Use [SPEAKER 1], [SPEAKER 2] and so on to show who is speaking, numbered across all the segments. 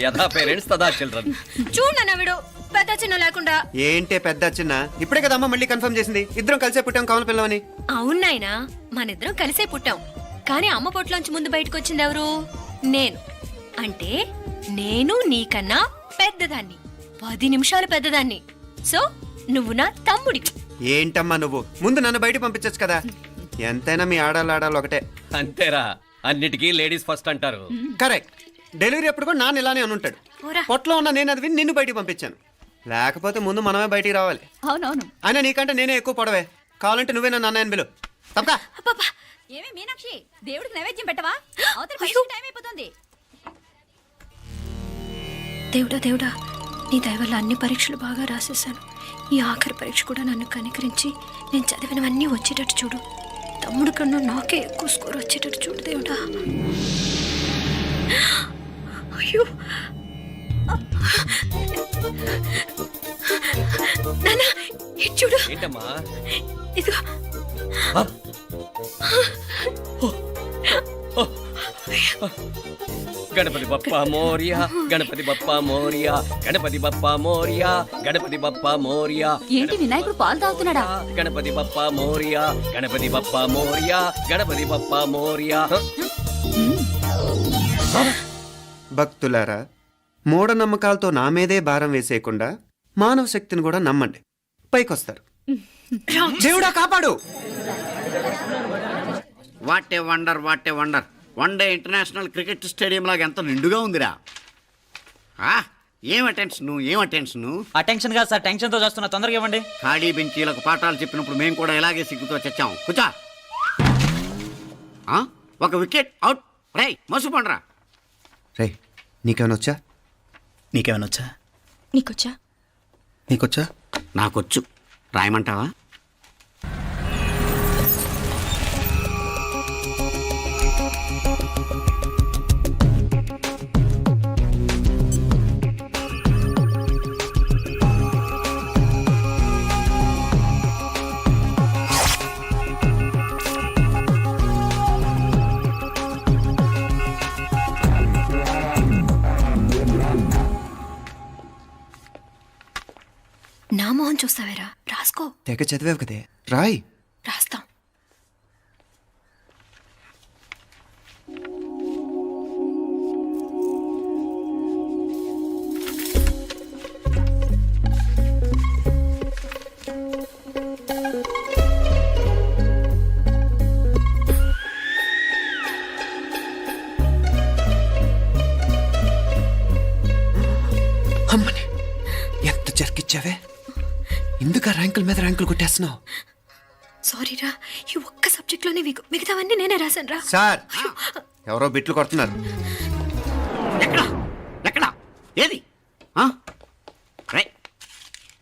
[SPEAKER 1] యథా పేరెంట్స్ తదా చిల్డ్రన్.
[SPEAKER 2] చూడన్న వీడు పెద్ద చిన్న లేకుండా.
[SPEAKER 3] ఏంటే పెద్ద చిన్న? ఇప్పుడే కదా అమ్మ మళ్ళీ కన్ఫర్మ్ చేసింది ఇద్దరం కలిసే పుట్టాం కమల పిల్లవని.
[SPEAKER 2] అవునాయనా, మనిద్దరం కలిసే పుట్టాం. కానీ అమ్మ పొట్లోంచి ముందు బయటకు వచ్చింది ఎవరు? నేను. అంటే నేను నీకన్నా పెద్దదాన్ని, 10 నిమిషాలు పెద్దదాన్ని. సో నువ్వు నా తమ్ముడి.
[SPEAKER 3] ఏంటమ్మా నువ్వు? ముందు నన్ను బయట పంపించచ్చు కదా. ఎంతైనా మీ ఆడాలు ఒకటే.
[SPEAKER 1] అంతేరా, అన్నిటికీ లేడీస్ ఫస్ట్ అంటారు.
[SPEAKER 3] కరెక్ట్. డెలివరీ అప్పుడు కూడా నాన్న ఇలానే అనుంటాడు. పొట్లో ఉన్న నేను అది విని నిన్ను బయటికి పంపించాను. లేకపోతే ముందు మనమే బయటికి రావాలి.
[SPEAKER 2] అవునవును.
[SPEAKER 3] అయినా నీకంటే నేనే ఎక్కువ పొడవే. కావాలంటే నువ్వే నన్ను అన్నయ్యను పిలు. తప్పకా.
[SPEAKER 2] ఏమే మీనాక్షి, దేవుడికి నైవేద్యం పెట్టవా? టైం అయిపోతుంది. దేవుడా దేవుడా, నీ దయ వల్ల అన్ని పరీక్షలు బాగా రాసేసాను. ఈ ఆఖరి పరీక్ష కూడా నన్ను కనికరించి నేను చదివినవన్నీ వచ్చేటట్టు చూడు. తమ్ముడు కన్నా నాకే ఎక్కువ స్కోర్ వచ్చేటట్టు చూడు దేవుడా. అయ్యో నాన్న, ఇది చూడు.
[SPEAKER 1] ఏంటమ్మా?
[SPEAKER 2] ఇదిగో.
[SPEAKER 1] గణపతి బప్పా మోరియా, గణపతి బప్పా మోరియా, గణపతి బప్పా మోరియా, గణపతి బప్పా మోరియా.
[SPEAKER 2] ఏంటి వినాయకుడు పాలు తాగుతున్నాడా?
[SPEAKER 1] గణపతి బప్పా మోరియా, గణపతి బప్పా మోరియా, గణపతి బప్పా మోరియా.
[SPEAKER 3] భక్తులారా, మూఢనమ్మకాలతో నా మీదే భారం వేసేయకుండా మానవ శక్తిని కూడా నమ్మండి, పైకొస్తారు. దేవుడా కాపాడు.
[SPEAKER 4] What a wonder, what a wonder. 1 day international cricket stadium లాగా ఎంత నిండుగా ఉందిరా. ఏం అటెన్షను, ఏం అటెన్షను.
[SPEAKER 5] అటెన్షన్ కాదు సార్, టెన్షన్తో చేస్తున్నా, తొందరగా ఇవ్వండి.
[SPEAKER 4] ఖాళీ బెంచీలకు పాఠాలు చెప్పినప్పుడు మేము కూడా ఇలాగే సిగ్గుతో చచ్చాం. కూర్చో. ఒక వికెట్ అవుట్. రే మసు పండ్రా.
[SPEAKER 3] రే నీకేమైనా వచ్చా?
[SPEAKER 5] నీకేమైనా వచ్చా?
[SPEAKER 2] నీకొచ్చా?
[SPEAKER 5] నీకొచ్చా?
[SPEAKER 4] నాకొచ్చు. రాయమంటావా?
[SPEAKER 2] నా మొహం చూస్తావేరా? రాసుకో.
[SPEAKER 3] తెగ చదివావు కదే, రాయ్.
[SPEAKER 2] రాస్తాం.
[SPEAKER 3] అమ్మని ఎంత జరికిచ్చావే. ఎందుకు ర్యాంకుల మీద ర్యాంకులు కొట్టేస్తున్నావు?
[SPEAKER 2] సారీరా, ఈ ఒక్క సబ్జెక్ట్ లోనే మిగతావన్నీ నేనే రాశాను రా.
[SPEAKER 3] సార్, ఎవరో బిట్లు కొడుతున్నారు.
[SPEAKER 4] ఎక్కడా ఎక్కడా ఏది?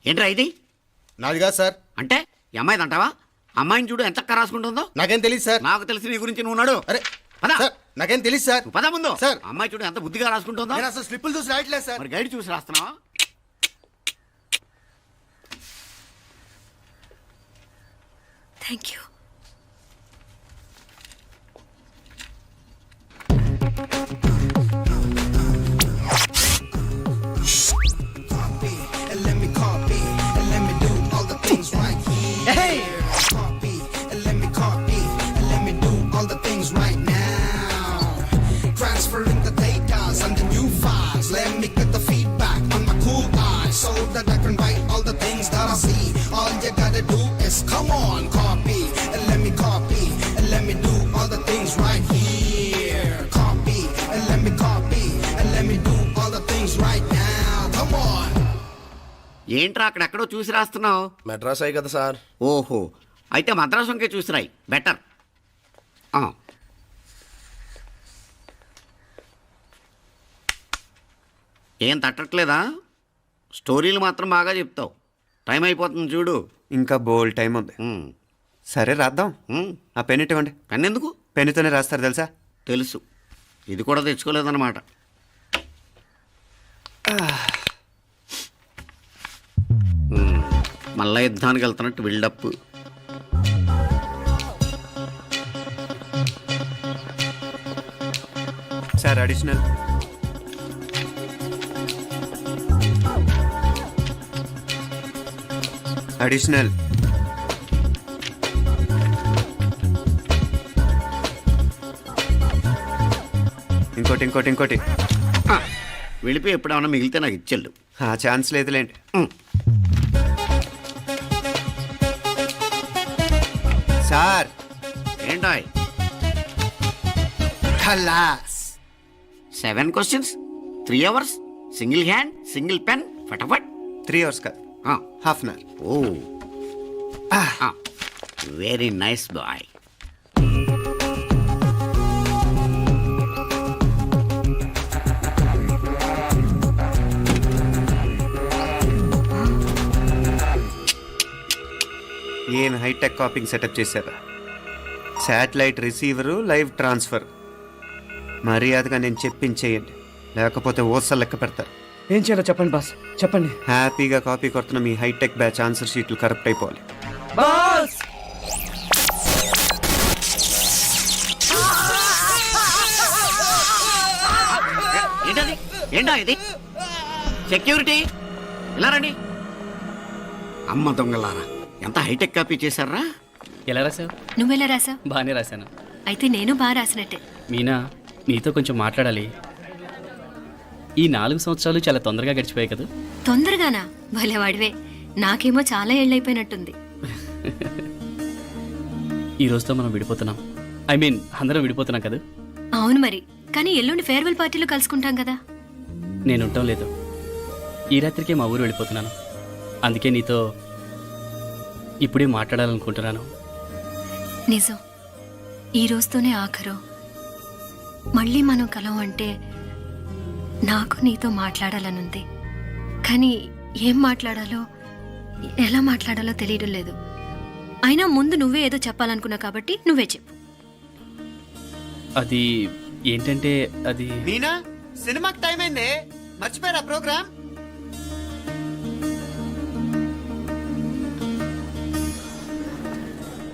[SPEAKER 4] ఏంట్రా ఇది?
[SPEAKER 6] నాది కాదు సార్.
[SPEAKER 4] అంటే ఈ అమ్మాయిది అంటావా? అమ్మాయిని చూడు ఎంత చక్కగా రాసుకుంటుందో.
[SPEAKER 6] నాకేం తెలియదు సార్.
[SPEAKER 4] నాకు తెలిసి నీ గురించి నువ్వు నాడు.
[SPEAKER 6] అరే
[SPEAKER 4] పద.
[SPEAKER 6] సార్, నాకేం తెలియదు సార్.
[SPEAKER 4] పద ముందు.
[SPEAKER 6] సార్,
[SPEAKER 4] అమ్మాయి చూడు ఎంత బుద్ధిగా రాసుకుంటుందో.
[SPEAKER 6] నేను అసలు స్లిప్పులు చూసి రాయట్లేదు సార్.
[SPEAKER 4] మరి గైడ్ చూసి రాస్తున్నావా?
[SPEAKER 2] Thank you.
[SPEAKER 7] Come on, copy, and let me copy, and let me do all the things right here. Copy, and let me copy, and let me do all the things right now. Come on.
[SPEAKER 4] ఏంట్రా అక్కడెక్కడో చూసి రాస్తున్నావు?
[SPEAKER 6] మెడ్రాస్ అయ్యి కదా sir.
[SPEAKER 4] ఓహో, అయితే మద్రాసు వంకే చూసి రాయి, better. ఏం తట్టట్లేదా? స్టోరీలు మాత్రం బాగా చెప్తావు. టైం అయిపోతుంది చూడు.
[SPEAKER 3] ఇంకా బోల్ టైం ఉంది. సరే రాద్దాం. ఆ పెన్ ఇవ్వండి.
[SPEAKER 4] పెన్ ఎందుకు?
[SPEAKER 3] పెన్నుతోనే రాస్తారు తెలుసా?
[SPEAKER 4] తెలుసు. ఇది కూడా తెచ్చుకోలేదన్నమాట. మళ్ళా యుద్ధానికి వెళ్తున్నట్టు బిల్డప్.
[SPEAKER 3] Sir additional. అడిషనల్. ఇంకోటి
[SPEAKER 4] వెళ్ళిపోయి ఎప్పుడేమన్నా మిగిలితే నాకు ఇచ్చెళ్ళు.
[SPEAKER 3] ఆ ఛాన్స్ లేదులేండి. సార్
[SPEAKER 4] ఏంటాయ్
[SPEAKER 3] ఖలాస్.
[SPEAKER 4] 7 questions 3 hours single hand single pen ఫటాఫట్.
[SPEAKER 3] 3 hours కాదు, half an hour.
[SPEAKER 4] Oh very nice boy.
[SPEAKER 3] ఏం హైటెక్ కాపింగ్ సెటప్ చేశారా? Satellite receiver, live transfer. మర్యాదగా నేను చెప్పించేయండి, లేకపోతే ఓసలు లెక్క పెడతారు.
[SPEAKER 8] ఏం చేయాలో చెప్పండి బాస్, చెప్పండి.
[SPEAKER 3] హ్యాపీగా కాపీ కొడుతున్న మీ హైటెక్ బ్యాచ్ ఆన్సర్ షీట్లు కరెక్ట్ అయిపోవాలి.
[SPEAKER 8] బాస్
[SPEAKER 4] ఏంటది? ఏంటా ఇది? సెక్యూరిటీ ఇలా రండి. అమ్మ దొంగలారా, ఎంత హైటెక్ కాపీ చేశారా?
[SPEAKER 9] ఎలా రాసావు?
[SPEAKER 2] నువ్వెలా రాసావు?
[SPEAKER 9] బాగానే రాశాను.
[SPEAKER 2] అయితే నేను బాగా రాసినట్టే.
[SPEAKER 9] మీనా, నీతో కొంచెం మాట్లాడాలి. ఈ 4 సంవత్సరాలు చాలా తొందరగా గడిచిపోయాయి కదా.
[SPEAKER 2] తొందరగానా? భలేవాడివే. నాకేమో చాలా ఏళ్ళైపోయినట్టుంది.
[SPEAKER 9] ఈ రోజుతో మనం విడిపోతున్నాం. ఐ మీన్ అందరం విడిపోతున్నాం కదా.
[SPEAKER 2] అవును మరి, కానీ ఎల్లుండి ఫేర్వెల్ పార్టీలో కలుసుకుంటాం కదా.
[SPEAKER 9] నేను ఉండటం లేదు. ఈ రాత్రికే మా ఊరు వెళ్ళిపోతున్నాను. అందుకే నీతో ఇప్పుడే మాట్లాడాలనుకుంటున్నాను.
[SPEAKER 2] నిజం, ఈ రోజుతోనే ఆఖరు. మళ్ళీ మనం కలం అంటే నాకు నీతో మాట్లాడాలనుంది. కానీ ఏం మాట్లాడాలో, ఎలా మాట్లాడాలో తెలియడం లేదు. అయినా ముందు నువ్వే ఏదో చెప్పాలనుకున్నావు కాబట్టి నువ్వే చెప్పు.
[SPEAKER 9] అది ఏంటంటే అది
[SPEAKER 3] మీనా, సినిమాకి టైం అయింది, మర్చిపోయారా ప్రోగ్రామ్?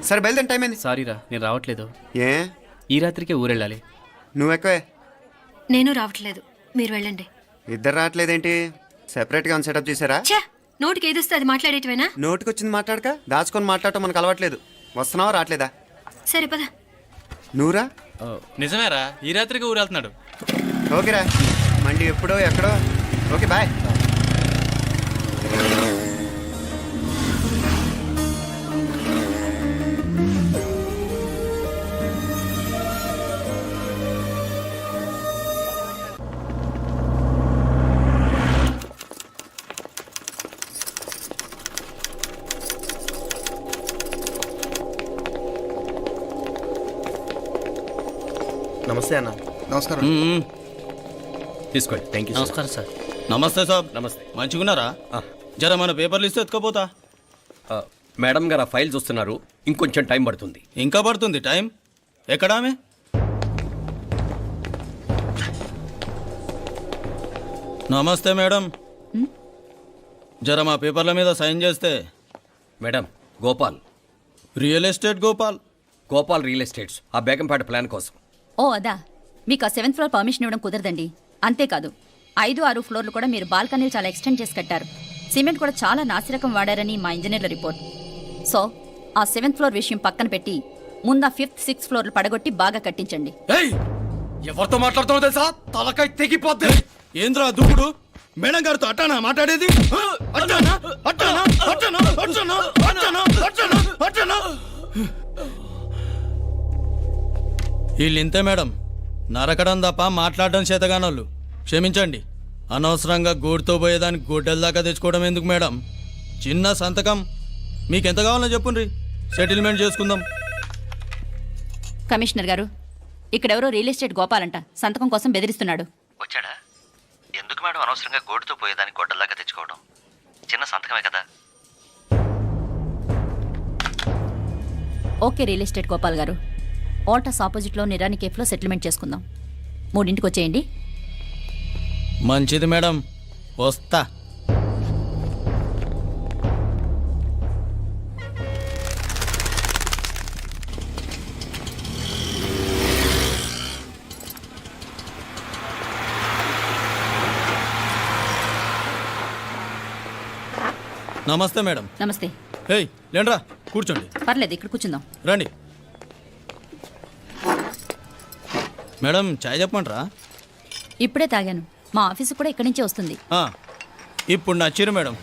[SPEAKER 3] సరే బయలుదేరి, టైం అయింది.
[SPEAKER 9] సారీరా, నేను రావట్లేదు.
[SPEAKER 3] ఏ
[SPEAKER 9] ఈ రాత్రికే ఊరెళ్ళాలి.
[SPEAKER 3] నువ్వు ఎక్కువే.
[SPEAKER 2] నేను రావట్లేదు, మీరు వెళ్ళండి.
[SPEAKER 3] ఇద్దరు రావట్లేదేంటి? సెపరేట్గా సెటప్ చేశారా?
[SPEAKER 2] ఛే, నోటికి ఏదొస్తే అది మాట్లాడేటివేనా?
[SPEAKER 3] నోటికొచ్చింది మాట్లాడక దాచుకొని మాట్లాడటం మనకు అలవాట్లేదు. వస్తున్నావా రావట్లేదా?
[SPEAKER 2] సరే పద.
[SPEAKER 3] నువ్వురా.
[SPEAKER 10] నిజమేరా, ఈ రాత్రికి ఊరు వెళ్తున్నాడు.
[SPEAKER 3] ఓకేరా, మండి ఎప్పుడో ఎక్కడో. Okay bye.
[SPEAKER 6] నమస్తే అన్న. నమస్కారం.
[SPEAKER 1] తీసుకోండి. Thank you.
[SPEAKER 9] నమస్కారం సార్.
[SPEAKER 10] నమస్తే సాబ్.
[SPEAKER 1] నమస్తే.
[SPEAKER 10] మంచిగున్నారా? జర మన పేపర్లు ఇస్తే ఎత్తుకపోతా.
[SPEAKER 1] మేడం గారు ఆ ఫైల్ చూస్తున్నారు, ఇంకొంచెం టైం పడుతుంది.
[SPEAKER 10] ఇంకా పడుతుంది టైం? ఎక్కడ ఆమె? నమస్తే మేడం, జర మా పేపర్ల మీద సైన్ చేస్తే.
[SPEAKER 1] Madam, Gopal,
[SPEAKER 10] real estate Gopal.
[SPEAKER 1] Gopal real estates, ఆ బేగంపేట ప్లాన్ కోసం.
[SPEAKER 11] ఓ అదా, మీకు ఆ 7th ఫ్లోర్ పర్మిషన్ ఇవ్వడం కుదరదండి. అంతేకాదు 5, 6 ఫ్లోర్లు కూడా మీరు బాల్కనీలు చాలా ఎక్స్టెండ్ చేసి కట్టారు. సిమెంట్ కూడా చాలా నాసిరకం వాడారని మా ఇంజనీర్ల రిపోర్ట్. సో ఆ 7th ఫ్లోర్ విషయం పక్కన పెట్టి ముందు ఆ 5th, 6th ఫ్లోర్లు పడగొట్టి బాగా కట్టించండి.
[SPEAKER 10] ఎవరితో మాట్లాడుతావు తెలుసా? తలకాయ తెగిపోద్ది. ఏంద్రా దూకుడు? మేడం గారితో అట్టానా మాట్లాడేది? అట్టానా? అట్టానా? అట్టానా? అట్టానా? అట్టానా? అట్టానా? అట్టానా? వీళ్ళింతే మేడం, నరకడం తప్ప మాట్లాడడం చేతగానోళ్ళు. క్షమించండి, అనవసరంగా గూడుతో పోయేదానికి గొడ్డల దాకా తెచ్చుకోవడం ఎందుకు మేడం? చిన్న సంతకం మీకెంత కావాలో చెప్పుండ్రి, సెటిల్మెంట్ చేసుకుందాం.
[SPEAKER 11] కమిషనర్ గారు, ఇక్కడెవరో రియల్ ఎస్టేట్ గోపాలంట సంతకం కోసం బెదిరిస్తున్నాడు.
[SPEAKER 5] వచ్చాడా? ఎందుకు మేడం అనవసరంగా గోటుతో పోయేదానికి గొడ్డల్లాగా తెచ్చుకోవడం? చిన్న సంతకమే కదా.
[SPEAKER 11] ఓకే రియల్ ఎస్టేట్ గోపాల్ గారు, ఆల్టాస్ ఆపోజిట్లో నిరాని కేఫ్లో సెటిల్మెంట్ చేసుకుందాం. 3ంటికి వచ్చేయండి.
[SPEAKER 10] మంచిది మేడం, వస్తా. నమస్తే మేడం.
[SPEAKER 11] నమస్తే.
[SPEAKER 10] ఏయ్ లేండ్రా కూర్చోండి.
[SPEAKER 11] పర్లేదు, ఇక్కడ కూర్చుందాం.
[SPEAKER 10] రండి మేడం, చాయ్ చెప్పమంటారా?
[SPEAKER 11] ఇప్పుడే తాగాను. మా ఆఫీసు కూడా ఇక్కడి నుంచే వస్తుంది.
[SPEAKER 10] ఇప్పుడు నచ్చిరు మేడం.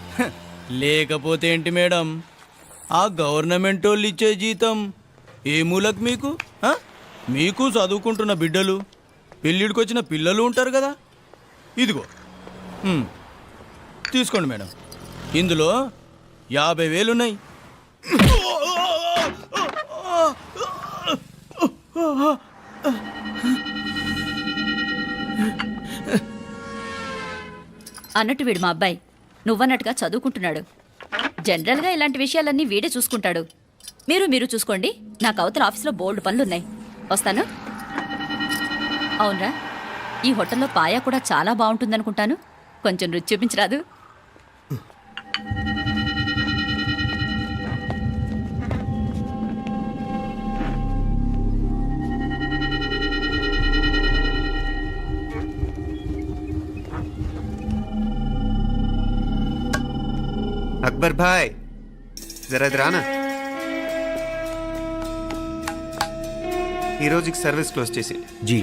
[SPEAKER 10] లేకపోతే ఏంటి మేడం, ఆ గవర్నమెంట్ వాళ్ళు ఇచ్చే జీతం ఏ మూలకు మీకు? మీకు చదువుకుంటున్న బిడ్డలు, పెళ్ళిడికి వచ్చిన పిల్లలు ఉంటారు కదా. ఇదిగో తీసుకోండి మేడం, ఇందులో 50,000 ఉన్నాయి.
[SPEAKER 11] అన్నట్టు వీడు మా అబ్బాయి నువ్వన్నట్టుగా చదువుకుంటున్నాడు. జనరల్గా ఇలాంటి విషయాలన్నీ వీడే చూసుకుంటాడు. మీరు చూసుకోండి. నాకు అవతల ఆఫీస్లో బోల్డ్ పనులున్నాయి. వస్తాను. అవునరా, ఈ హోటల్లో పాయా కూడా చాలా బాగుంటుందనుకుంటాను. కొంచెం రుచి చూపించరాదు?
[SPEAKER 3] అక్బర్ భాయ్ జరా ఇది రానా. ఈ రోజుకి సర్వీస్ క్లోజ్ చేసి
[SPEAKER 6] జీ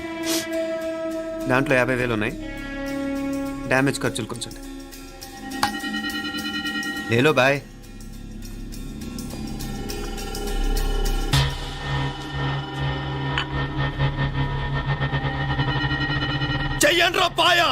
[SPEAKER 3] దాంట్లో 50,000 ఉన్నాయి. డ్యామేజ్ ఖర్చులు కొంచెం లేలో బాయ్.
[SPEAKER 10] చెయ్యండ్రా పాయా.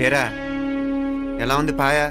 [SPEAKER 3] ఏరా ఎలా ఉంది పాయా?